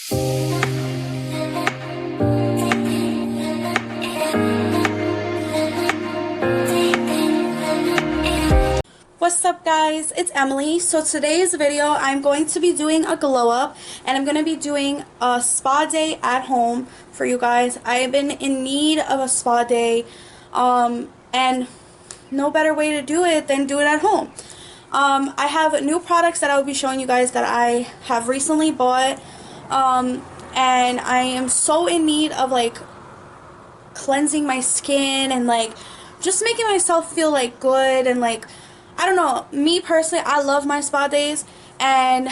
What's up guys, it's Emily. So today's video I'm going to be doing a glow up and I'm going to be doing a spa day at home for you guys. I have been in need of a spa day and no better way to do it than do it at home. I have new products that I will be showing you guys that I have recently bought and I am so in need of like cleansing my skin and like just making myself feel like good and like I don't know, me personally, I love my spa days, and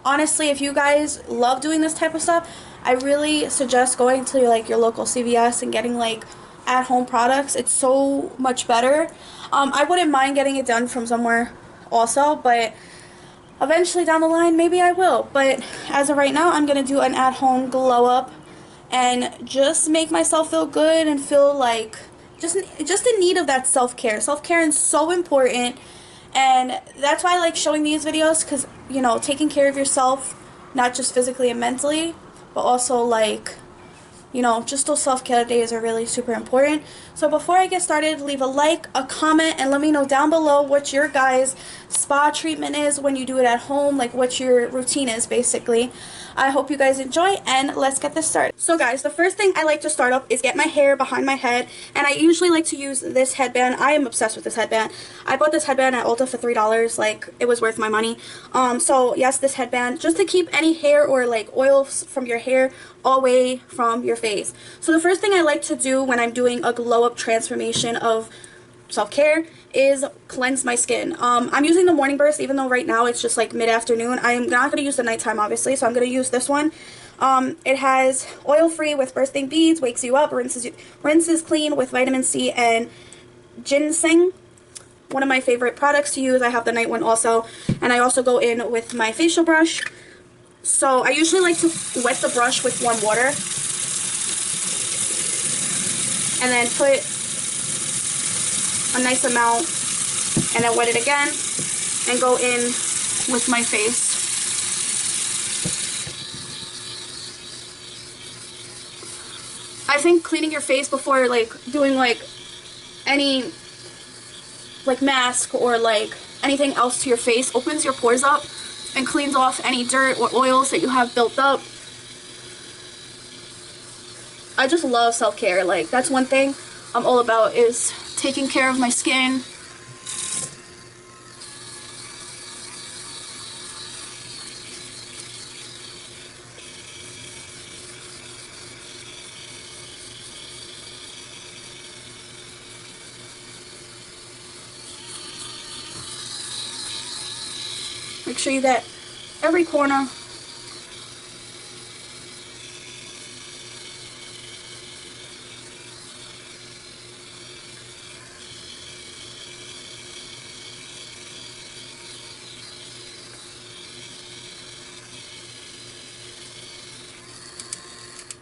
honestly, if you guys love doing this type of stuff, I really suggest going to like your local CVS and getting like at-home products. It's so much better. I wouldn't mind getting it done from somewhere also, but eventually down the line, maybe I will. But as of right now, I'm going to do an at-home glow up and just make myself feel good and feel like just in need of that self-care. Self-care is so important. And that's why I like showing these videos, because, you know, taking care of yourself, not just physically and mentally, but also, like, you know, just those self-care days are really super important. So before I get started, leave a like, a comment, and let me know down below what your guys' spa treatment is when you do it at home, like what your routine is, basically. I hope you guys enjoy, and let's get this started. So guys, the first thing I like to start up is get my hair behind my head, and I usually like to use this headband. I am obsessed with this headband. I bought this headband at Ulta for $3, like, it was worth my money. So yes, this headband, just to keep any hair or like oils from your hair away from your face. So the first thing I like to do when I'm doing a glow up transformation of self-care is cleanse my skin. I'm using the Morning Burst, even though right now it's just like mid-afternoon. I'm not going to use the nighttime, obviously, so I'm going to use this one. It has oil-free with bursting beads, wakes you up, rinses clean with vitamin C and ginseng. One of my favorite products to use. I have the night one also, and I also go in with my facial brush. So I usually like to wet the brush with warm water and then put a nice amount and then wet it again and go in with my face. I think cleaning your face before like doing like any like mask or like anything else to your face opens your pores up and cleans off any dirt or oils that you have built up. I just love self-care. Like, that's one thing I'm all about, is taking care of my skin. Make sure you get every corner.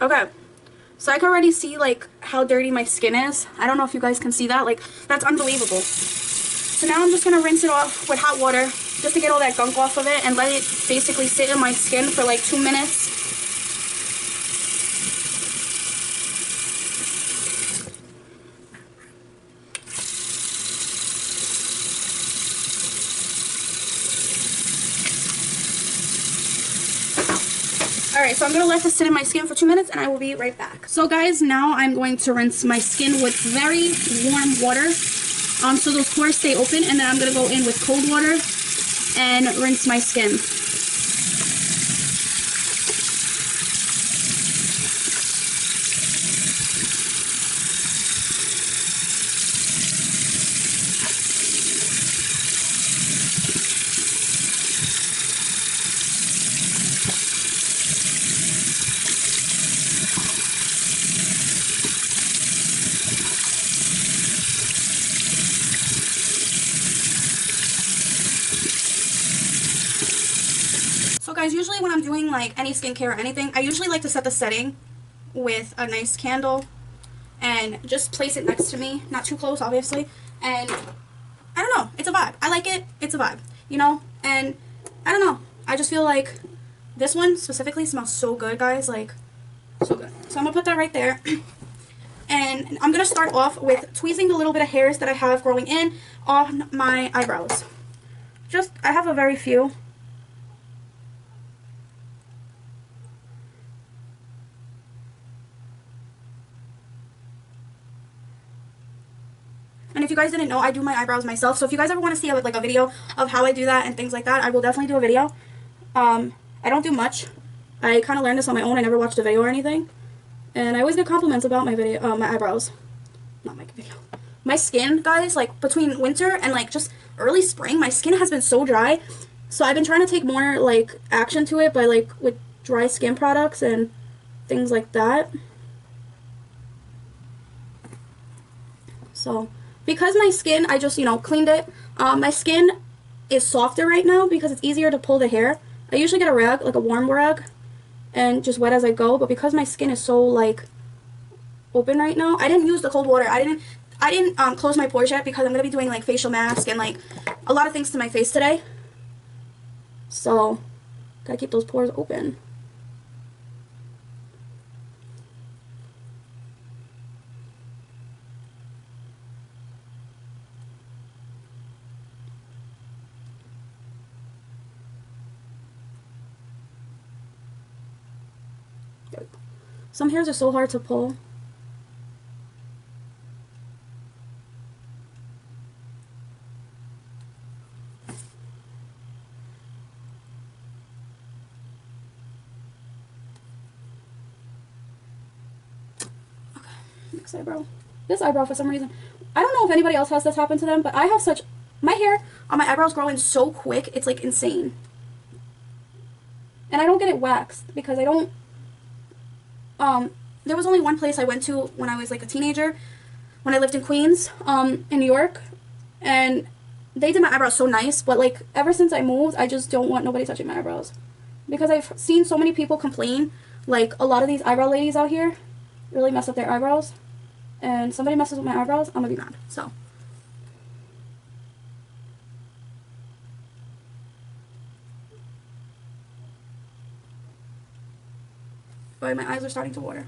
Okay, so I can already see like how dirty my skin is. I don't know if you guys can see that. Like, that's unbelievable. So now I'm just going to rinse it off with hot water just to get all that gunk off of it and let it basically sit in my skin for like 2 minutes. Alright, so I'm going to let this sit in my skin for 2 minutes and I will be right back. So guys, now I'm going to rinse my skin with very warm water. So those pores stay open, and then I'm going to go in with cold water and rinse my skin. So guys, usually when I'm doing like any skincare or anything, I usually like to set the setting with a nice candle and just place it next to me, not too close obviously, and I don't know, it's a vibe. I like it, it's a vibe, you know, and I don't know, I just feel like this one specifically smells so good, guys, like, so good. So I'm going to put that right there. And I'm going to start off with tweezing the little bit of hairs that I have growing in on my eyebrows. Just, I have a very few. And if you guys didn't know, I do my eyebrows myself. So if you guys ever want to see like a video of how I do that and things like that, I will definitely do a video. I don't do much. I kind of learned this on my own. I never watched a video or anything. And I always get compliments about my video, my eyebrows. Not my video. My skin, guys, like between winter and like just early spring, my skin has been so dry. So I've been trying to take more like action to it by like with dry skin products and things like that. So because my skin, I just, you know, cleaned it. My skin is softer right now because it's easier to pull the hair. I usually get a rag, like a warm rag, and just wet as I go. But because my skin is so like open right now, I didn't use the cold water. I didn't close my pores yet because I'm gonna be doing like facial mask and like a lot of things to my face today. So gotta keep those pores open. Some hairs are so hard to pull. Okay, next eyebrow. This eyebrow, for some reason, I don't know if anybody else has this happen to them, but I have such, my hair on my eyebrows growing so quick, it's like insane. And I don't get it waxed because I don't, there was only one place I went to when I was like a teenager, when I lived in Queens, in New York, and they did my eyebrows so nice, but like ever since I moved, I just don't want nobody touching my eyebrows. Because I've seen so many people complain, like a lot of these eyebrow ladies out here really mess up their eyebrows, and somebody messes with my eyebrows, I'm gonna be mad, so. But my eyes are starting to water.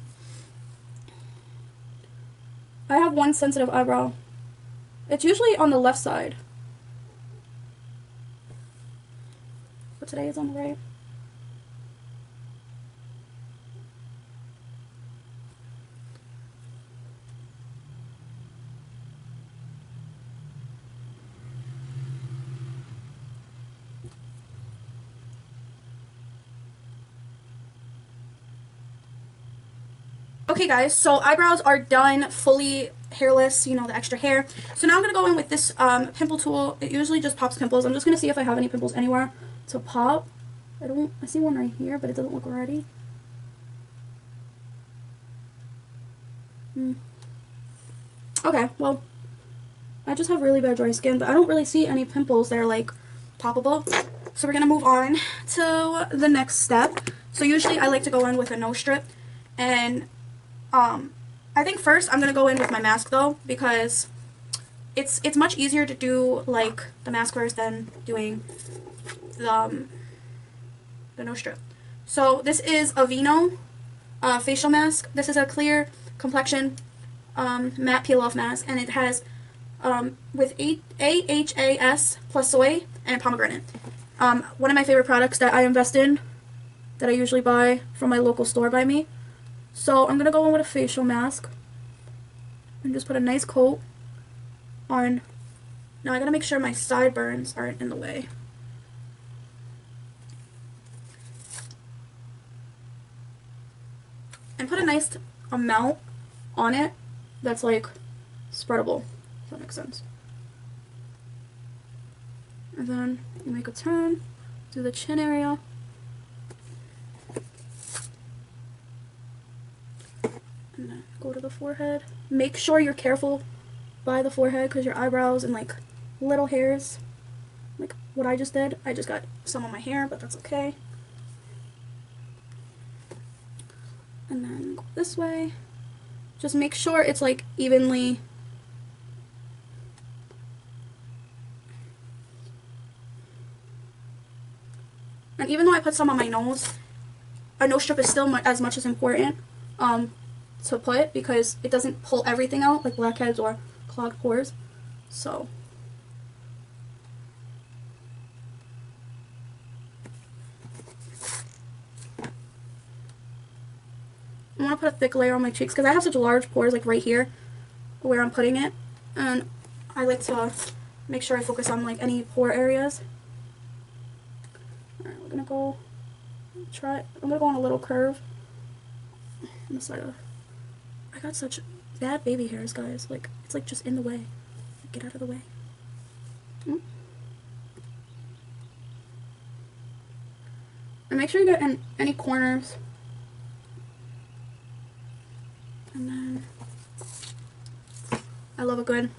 I have one sensitive eyebrow. It's usually on the left side. But today it's on the right. Okay guys, so eyebrows are done, fully hairless, you know, the extra hair. So now I'm going to go in with this pimple tool. It usually just pops pimples. I'm just going to see if I have any pimples anywhere to pop. I see one right here, but it doesn't look ready. Okay, well, I just have really bad dry skin, but I don't really see any pimples that are like poppable. So we're going to move on to the next step. So usually I like to go in with a nose strip, and I think first I'm going to go in with my mask though, because it's much easier to do like the mask first than doing the nose strip. So this is a Vino facial mask. This is a clear complexion matte peel off mask, and it has with AHAS plus soy and pomegranate. One of my favorite products that I invest in, that I usually buy from my local store by me. So I'm going to go in with a facial mask and just put a nice coat on. Now I got to make sure my sideburns aren't in the way. And put a nice amount on it that's like spreadable, if that makes sense. And then you make a turn, do the chin area. And then go to the forehead. Make sure you're careful by the forehead because your eyebrows and like little hairs, like what I just did. I just got some on my hair, but that's okay. And then go this way. Just make sure it's like evenly. And even though I put some on my nose, a nose strip is still as much as important to put, because it doesn't pull everything out like blackheads or clogged pores. So I want to put a thick layer on my cheeks because I have such large pores, like right here where I'm putting it, and I like to make sure I focus on like any pore areas. Alright, we're gonna go I'm gonna go on a little curve on the side of. I got such bad baby hairs, guys. Like, it's like just in the way. Get out of the way. And make sure you get in any corners. And then I love a good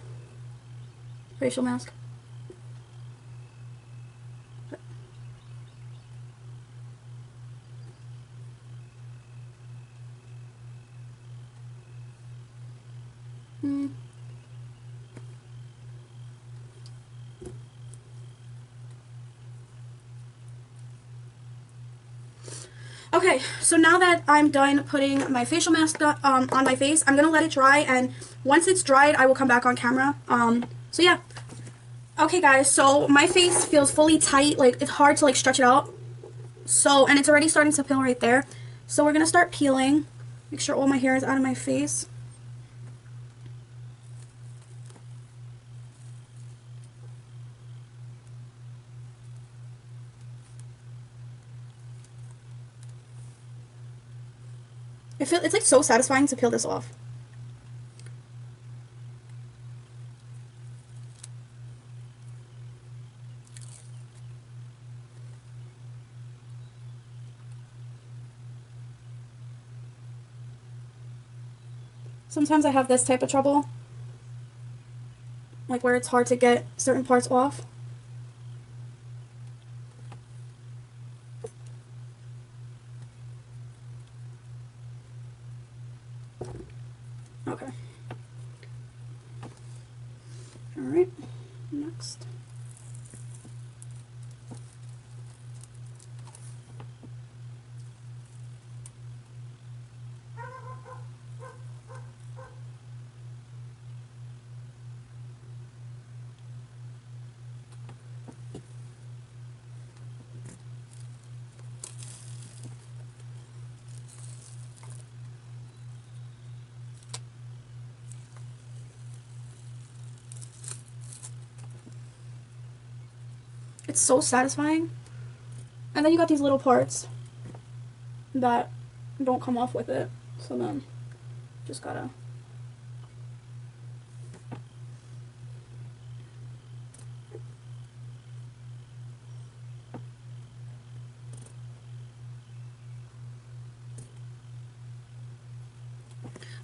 facial mask. Okay, so now that I'm done putting my facial mask on my face, I'm going to let it dry, and once it's dried, I will come back on camera. So yeah. Okay guys, so my face feels fully tight, like it's hard to like stretch it out. So, and it's already starting to peel right there. So we're going to start peeling. Make sure all my hair is out of my face. It's like so satisfying to peel this off. Sometimes I have this type of trouble, like where it's hard to get certain parts off. Okay. Alright, next. It's so satisfying. And then you got these little parts that don't come off with it. So then just gotta.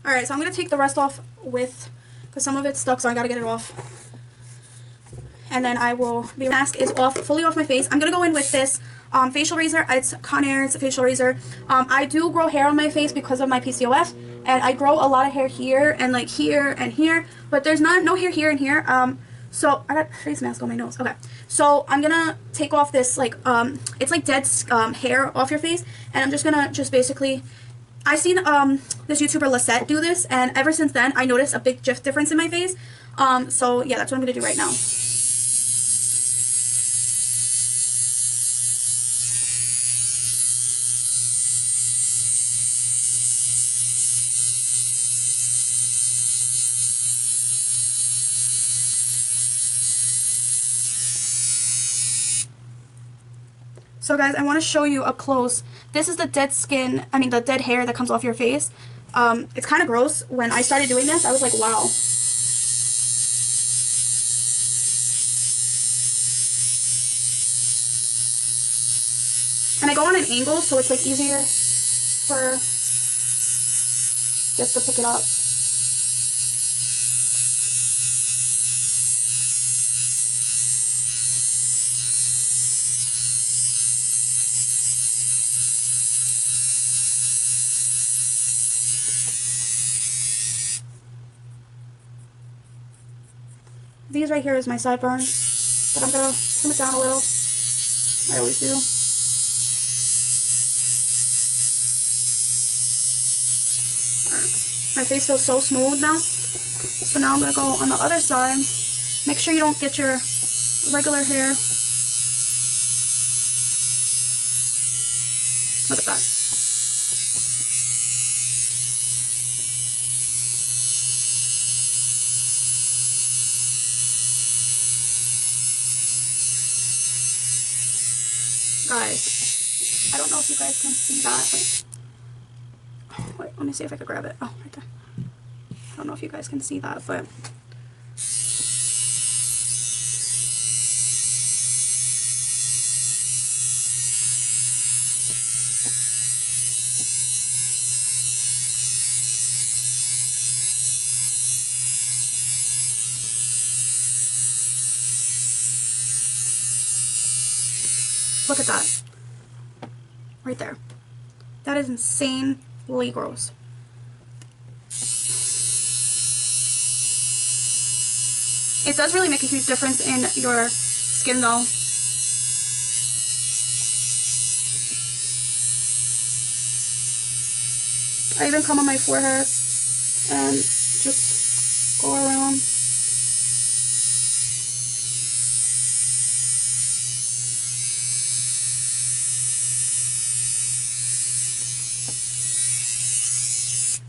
Alright, so I'm gonna take the rest off because some of it's stuck, so I gotta get it off. And then I will, the mask is off, fully off my face. I'm going to go in with this facial razor. It's Conair's facial razor. I do grow hair on my face because of my PCOS, and I grow a lot of hair here and like here and here, but there's no hair here and here. So I got face mask on my nose. Okay, so I'm going to take off this like, it's like dead hair off your face, and I'm just going to basically, I've seen this YouTuber Lisette do this, and ever since then I noticed a big difference in my face. So yeah, that's what I'm going to do right now. So guys, I want to show you up close. This is the dead skin, the dead hair that comes off your face. It's kind of gross. When I started doing this, I was like, wow. And I go on an angle, so it's like easier for just to pick it up. These right here is my sideburns, but I'm going to trim it down a little. I always do. My face feels so smooth now. So now I'm going to go on the other side. Make sure you don't get your regular hair. Look at that. Guys, I don't know if you guys can see that. Wait, let me see if I can grab it. Oh, right there. I don't know if you guys can see that, but look at that. Right there. That is insanely gross. It does really make a huge difference in your skin though. I even come on my forehead and just go around.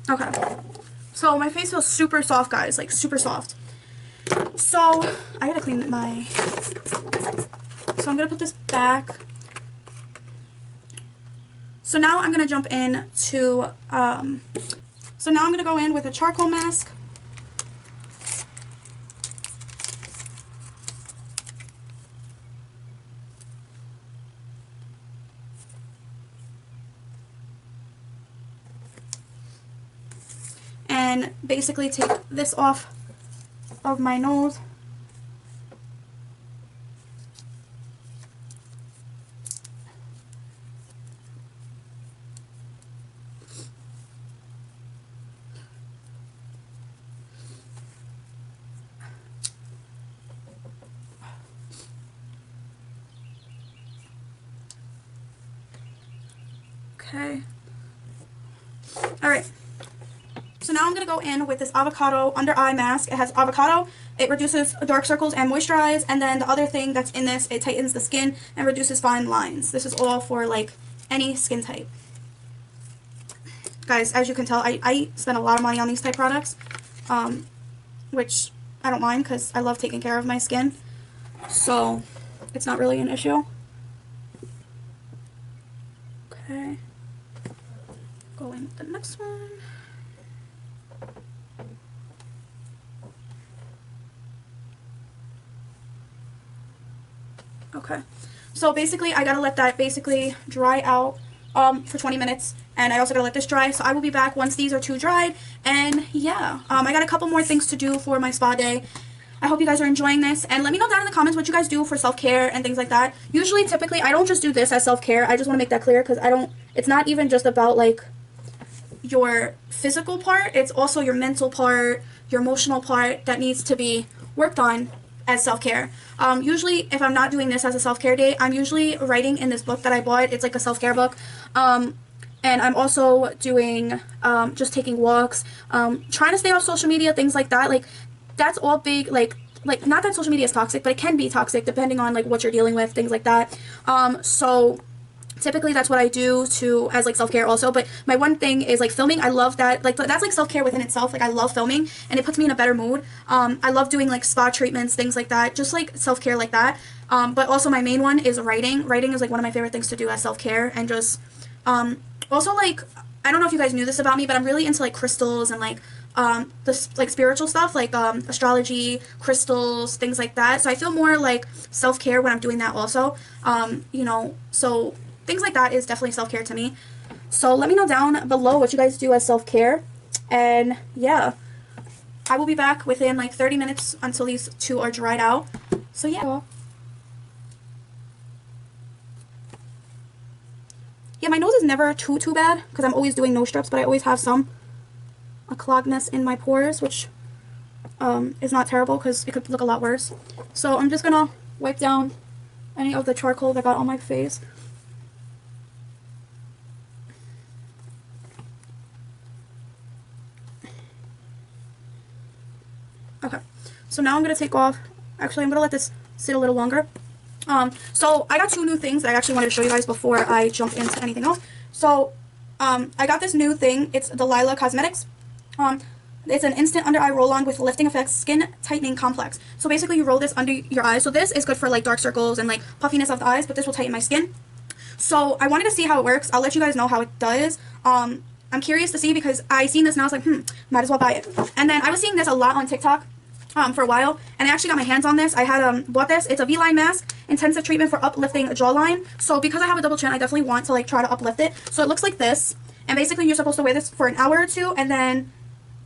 Okay, so my face feels super soft, guys, like super soft. So I gotta clean my, so I'm gonna put this back. So now I'm gonna jump in to, so now I'm gonna go in with a charcoal mask. And basically take this off of my nose. Okay. All right. So now I'm going to go in with this avocado under eye mask. It has avocado, it reduces dark circles and moisturize, and then the other thing that's in this, it tightens the skin and reduces fine lines. This is all for like any skin type. Guys, as you can tell, I spend a lot of money on these type products, which I don't mind because I love taking care of my skin, so it's not really an issue. Okay, go in with the next one. Okay, so basically I gotta let that basically dry out for 20 minutes, and I also gotta let this dry, so I will be back once these are too dried. And yeah, I got a couple more things to do for my spa day. I hope you guys are enjoying this, and let me know down in the comments what you guys do for self-care and things like that. Usually, typically, I don't just do this as self-care. I just want to make that clear because it's not even just about like your physical part, it's also your mental part, your emotional part that needs to be worked on as self-care. Usually if I'm not doing this as a self-care day, I'm usually writing in this book that I bought. It's like a self-care book, and I'm also doing just taking walks, trying to stay off social media, things like that. Like that's all big, like not that social media is toxic, but it can be toxic depending on like what you're dealing with, things like that. So typically that's what I do as like self-care also. But my one thing is like filming. I love that, like that's like self-care within itself. Like I love filming and it puts me in a better mood. I love doing like spa treatments, things like that, just like self-care like that. But also my main one is writing. Writing is like one of my favorite things to do as self-care, and just also like, I don't know if you guys knew this about me, but I'm really into like crystals and like this like spiritual stuff, like astrology, crystals, things like that. So I feel more like self-care when I'm doing that also. You know, so things like that is definitely self-care to me. So let me know down below what you guys do as self-care. And yeah, I will be back within like 30 minutes until these two are dried out. So yeah. Yeah, my nose is never too bad because I'm always doing nose strips, but I always have a cloggedness in my pores, which is not terrible because it could look a lot worse. So I'm just gonna wipe down any of the charcoal that got on my face. Okay, so now I'm going to take off, actually I'm going to let this sit a little longer. So I got two new things that I actually wanted to show you guys before I jump into anything else. So, I got this new thing. It's the Lila Cosmetics. It's an instant under eye roll-on with lifting effects skin tightening complex. So basically you roll this under your eyes. So this is good for like dark circles and like puffiness of the eyes, but this will tighten my skin. So I wanted to see how it works. I'll let you guys know how it does. I'm curious to see because I seen this and I was like, might as well buy it. And then I was seeing this a lot on TikTok for a while, and I actually got my hands on this. I had bought this. It's a V-line mask, intensive treatment for uplifting a jawline. So because I have a double chin, I definitely want to like try to uplift it. So it looks like this, and basically you're supposed to wear this for an hour or two, and then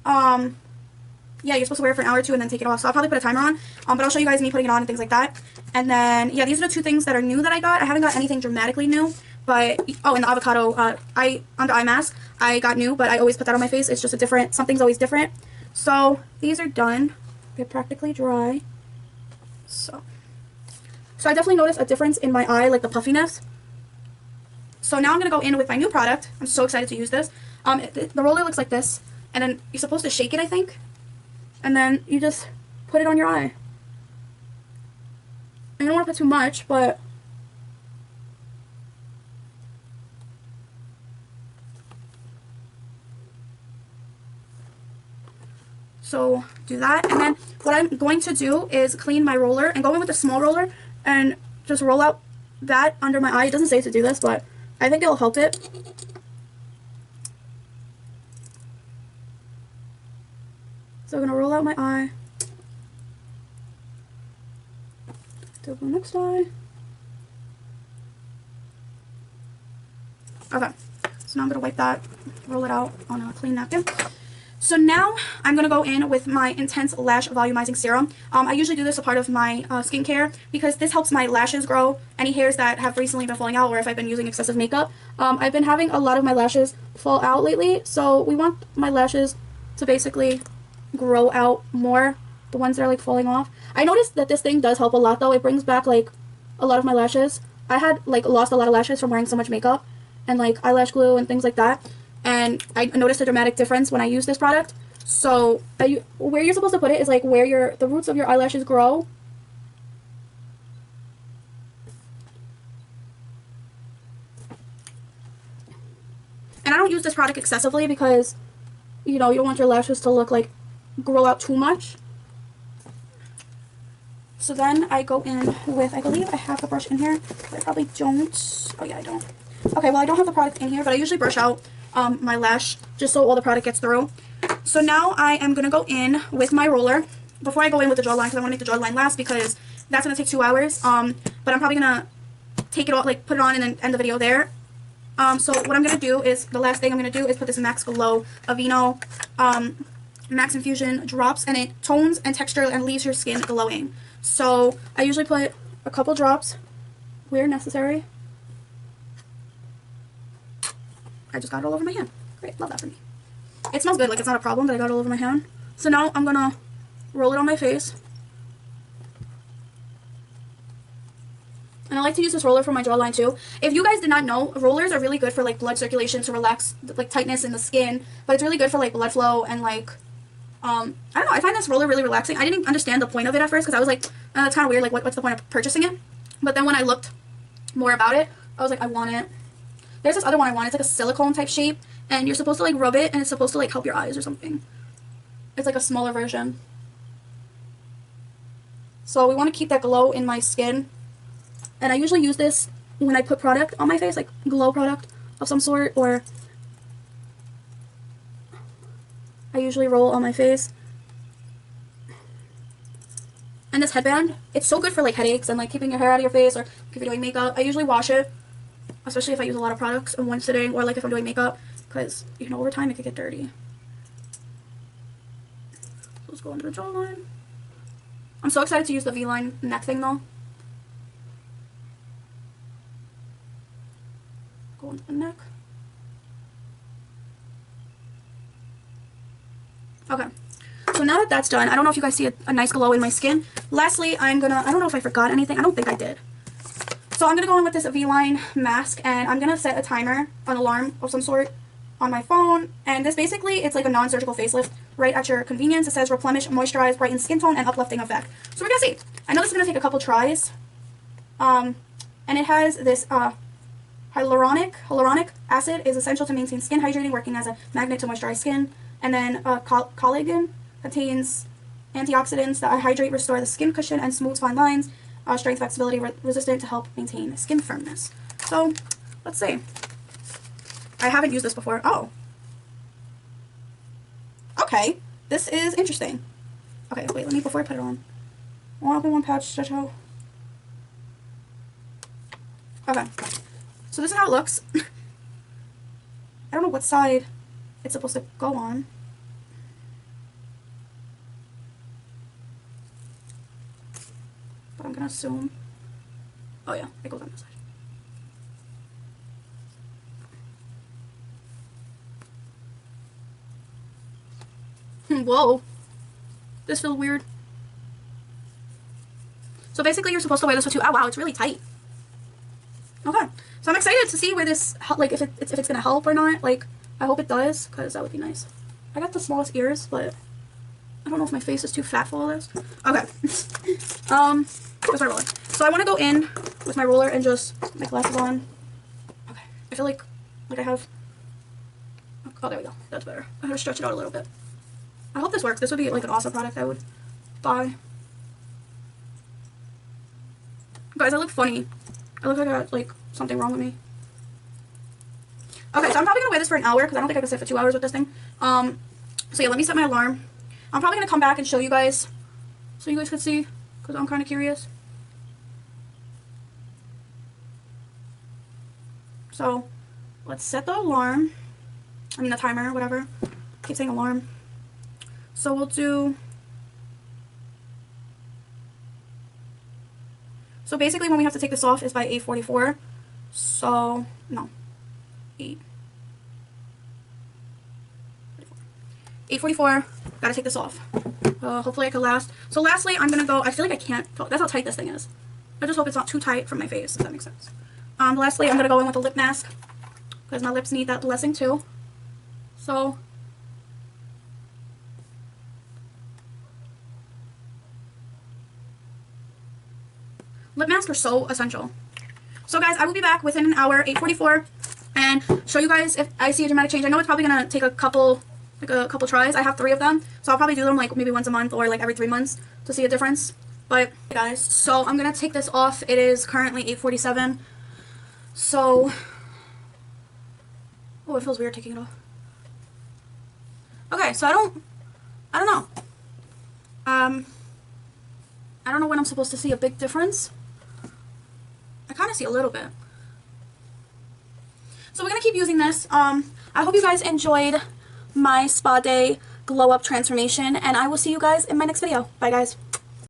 yeah, you're supposed to wear it for an hour or two and then take it off. So I'll probably put a timer on, but I'll show you guys me putting it on and things like that. And then yeah, these are the two things that are new that I got. I haven't got anything dramatically new, but oh, and the avocado under eye mask I got new, but I always put that on my face. It's just a different, something's always different. So these are done. They're practically dry. So I definitely noticed a difference in my eye, like the puffiness. So now I'm going to go in with my new product. I'm so excited to use this. The roller looks like this, and then you're supposed to shake it, I think. And then you just put it on your eye. I don't want to put too much, but so do that, and then what I'm going to do is clean my roller and go in with a small roller and just roll out that under my eye. It doesn't say to do this, but I think it'll help it. So I'm going to roll out my eye. Do the next eye. Okay, so now I'm going to wipe that, roll it out on a clean napkin. So now I'm going to go in with my Intense Lash Volumizing Serum. I usually do this as a part of my skincare because this helps my lashes grow. Any hairs that have recently been falling out, or if I've been using excessive makeup. I've been having a lot of my lashes fall out lately, so we want my lashes to basically grow out more, the ones that are like falling off. I noticed that this thing does help a lot though. It brings back like a lot of my lashes. I had like lost a lot of lashes from wearing so much makeup and like eyelash glue and things like that. And I noticed a dramatic difference when I used this product. So where you're supposed to put it is like where the roots of your eyelashes grow. And I don't use this product excessively because, you know, you don't want your lashes to look like grow out too much. So then I go in with, I believe I have the brush in here, but I probably don't. Oh yeah, I don't. Okay, well I don't have the product in here, but I usually brush out my lash just so all the product gets through. So now I am going to go in with my roller before I go in with the jawline because I want to make the jawline last because that's going to take 2 hours. But I'm probably going to take it off, like put it on and then end the video there. So what I'm going to do is, the last thing I'm going to do is put this Max Glow Aveeno Max Infusion drops, and it tones and texture and leaves your skin glowing. So I usually put a couple drops where necessary. I just got it all over my hand. Great, love that for me. It smells good, like it's not a problem that I got it all over my hand. So now I'm gonna roll it on my face. And I like to use this roller for my jawline too. If you guys did not know, rollers are really good for like blood circulation to relax like tightness in the skin, but it's really good for like blood flow and like I don't know, I find this roller really relaxing. I didn't understand the point of it at first because I was like, it's kind of weird, like what's the point of purchasing it? But then when I looked more about it, I was like, I want it. There's this other one I want. It's like a silicone type shape, and you're supposed to like rub it, and it's supposed to like help your eyes or something. It's like a smaller version. So we want to keep that glow in my skin, and I usually use this when I put product on my face, like glow product of some sort, or I usually roll on my face. And this headband, it's so good for like headaches and like keeping your hair out of your face, or if you're doing makeup. I usually wash it, especially if I use a lot of products in one sitting, or like if I'm doing makeup, because, you know, over time it could get dirty. So let's go under the jawline. I'm so excited to use the V-line neck thing though. Go into the neck. Okay. So now that that's done, I don't know if you guys see a nice glow in my skin. Lastly, I don't know if I forgot anything. I don't think I did. So I'm going to go in with this V-line mask, and I'm going to set a timer, an alarm of some sort, on my phone, and this basically, it's like a non-surgical facelift right at your convenience. It says replenish, moisturize, brighten skin tone, and uplifting effect. So we're gonna see. I know this is gonna take a couple tries. And it has this hyaluronic acid is essential to maintain skin hydrating, working as a magnet to moisturize skin. And then collagen contains antioxidants that hydrate, restore the skin cushion, and smooth fine lines. Strength, flexibility, resistant to help maintain skin firmness. So let's see. I haven't used this before. Oh. Okay. This is interesting. Okay, wait, let me, before I put it on. One open, one pouch, stretch out. Okay. So this is how it looks. I don't know what side it's supposed to go on. But I'm gonna assume. Oh yeah, it goes on this side. Whoa. This feels weird. So basically you're supposed to wear this for 2 hours. Oh wow, it's really tight. Okay. So I'm excited to see where this, like, if it's gonna help or not. Like, I hope it does, because that would be nice. I got the smallest ears, but I don't know if my face is too fat for all this. Okay. Where's my roller? So I want to go in with my roller and just my glasses on. Okay. I feel like I have. Oh, there we go. That's better. I gotta stretch it out a little bit. I hope this works. This would be like an awesome product I would buy. Guys, I look funny. I look like I got like something wrong with me. Okay, so I'm probably gonna wear this for an hour because I don't think I can sit for 2 hours with this thing. So yeah, let me set my alarm. I'm probably gonna come back and show you guys so you guys can see because I'm kind of curious. So let's set the alarm. I mean the timer, whatever. I keep saying alarm. So we'll do. So basically when we have to take this off is by 8:44. So, no. 8:44. Gotta take this off. Hopefully I can last. So lastly, I'm gonna go. I feel like I can't. That's how tight this thing is. I just hope it's not too tight for my face, if that makes sense. Lastly, I'm gonna go in with a lip mask because my lips need that blessing too. So. Lip masks are so essential. So guys, I will be back within an hour, 8:44, and show you guys if I see a dramatic change. I know it's probably gonna take a couple tries. I have 3 of them, so I'll probably do them like maybe once a month or like every 3 months to see a difference. But guys, so I'm gonna take this off. It is currently 8:47. So, oh, it feels weird taking it off. Okay, so I don't know. I don't know when I'm supposed to see a big difference. I kind of see a little bit. So we're going to keep using this. I hope you guys enjoyed my spa day glow up transformation, and I will see you guys in my next video. Bye guys.